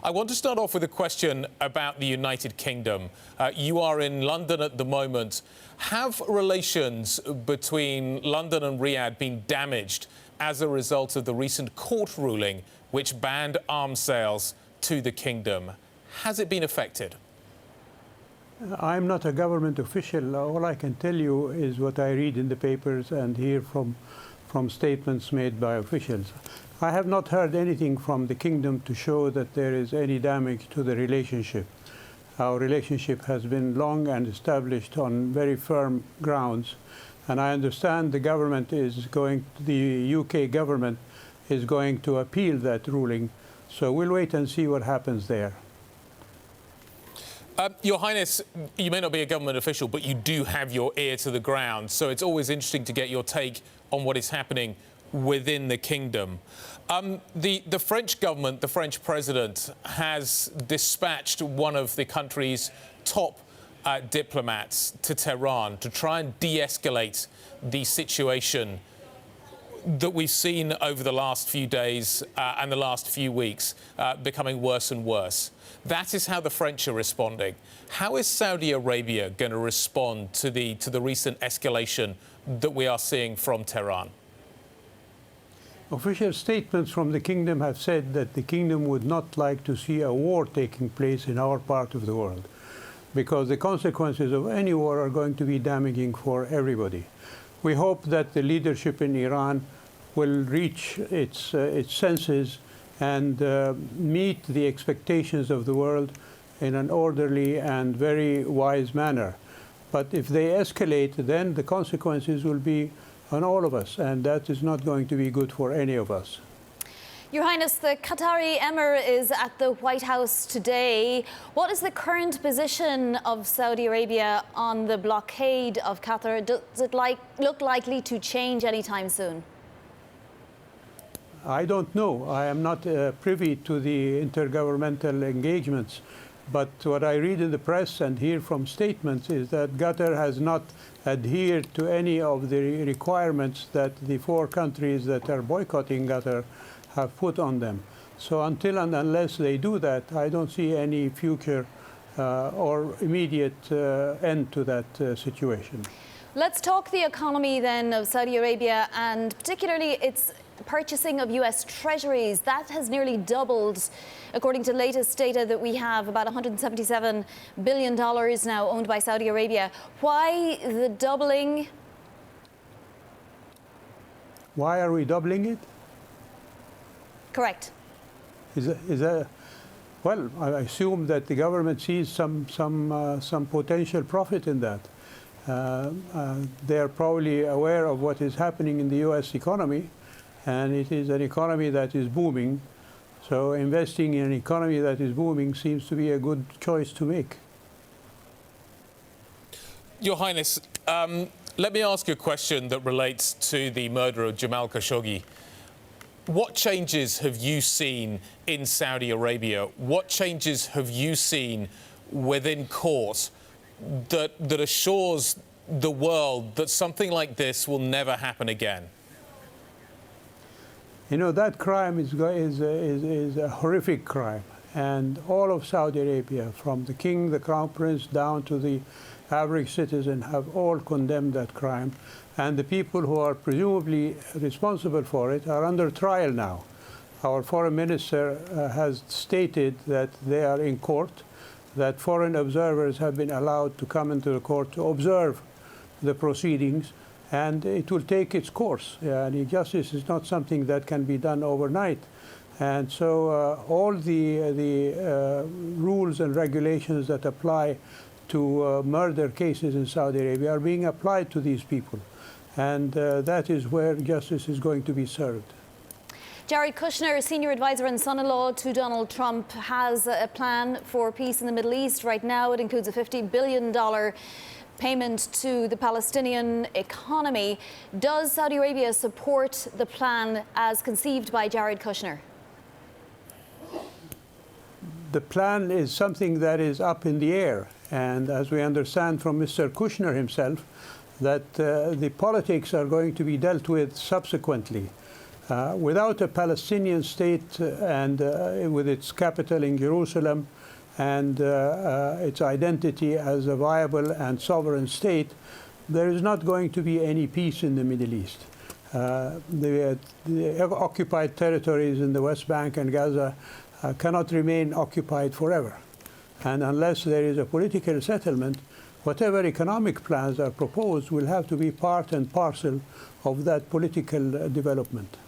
I want to start off with a question about the United Kingdom. You are in London at the moment. Have relations between London and Riyadh been damaged as a result of the recent court ruling which banned arms sales to the kingdom? Has it been affected? I'm not a government official. All I can tell you is what I read in the papers and hear from statements made by officials. I have not heard anything from the kingdom to show that there is any damage to the relationship. Our relationship has been long and established on very firm grounds, and I understand the UK government is going to appeal that ruling. So we'll wait and see what happens there. Your Highness, you may not be a government official, but you do have your ear to the ground. So it's always interesting to get your take on what is happening within the kingdom. The French government, the French president, has dispatched one of the country's top diplomats to Tehran to try and de-escalate the situation that we've seen over the last few days and the last few weeks becoming worse and worse. That is how the French are responding. How is Saudi Arabia going to respond to the recent escalation that we are seeing from Tehran? Official statements from the kingdom have said that the kingdom would not like to see a war taking place in our part of the world, because the consequences of any war are going to be damaging for everybody. We hope that the leadership in Iran will reach its senses and meet the expectations of the world in an orderly and very wise manner. But if they escalate, then the consequences will be on all of us, and that is not going to be good for any of us. Your Highness, the Qatari Emir is at the White House today. What is the current position of Saudi Arabia on the blockade of Qatar? Does it look likely to change anytime soon? I don't know. I am not privy to the intergovernmental engagements. But what I read in the press and hear from statements is that Qatar has not adhered to any of the requirements that the 4 countries that are boycotting Qatar have put on them. So until and unless they do that, I don't see any future or immediate end to that situation. Let's talk the economy then of Saudi Arabia, and particularly its purchasing of US Treasuries. That has nearly doubled, according to latest data that we have, about $177 billion now owned by Saudi Arabia. Why the doubling? Why are we doubling it? Correct. Well, I assume that the government sees some potential profit in that. They are probably aware of what is happening in the US economy, and it is an economy that is booming. So investing in an economy that is booming seems to be a good choice to make. Your Highness, let me ask you a question that relates to the murder of Jamal Khashoggi. What changes have you seen in Saudi Arabia? What changes have you seen within court that assures the world that something like this will never happen again? You know, that crime is a horrific crime. And all of Saudi Arabia, from the king, the crown prince, down to the average citizen, have all condemned that crime. And the people who are presumably responsible for it are under trial now. Our foreign minister has stated that they are in court, that foreign observers have been allowed to come into the court to observe the proceedings, and it will take its course. And justice is not something that can be done overnight. And so all the rules and regulations that apply to murder cases in Saudi Arabia are being applied to these people. And that is where justice is going to be served. Jared Kushner, senior advisor and son-in-law to Donald Trump, has a plan for peace in the Middle East right now. It includes a $50 billion payment to the Palestinian economy. Does Saudi Arabia support the plan as conceived by Jared Kushner? The plan is something that is up in the air. And as we understand from Mr. Kushner himself, that the politics are going to be dealt with subsequently. Without a Palestinian state and with its capital in Jerusalem and its identity as a viable and sovereign state, there is not going to be any peace in the Middle East. The occupied territories in the West Bank and Gaza cannot remain occupied forever. And unless there is a political settlement, whatever economic plans are proposed will have to be part and parcel of that political development.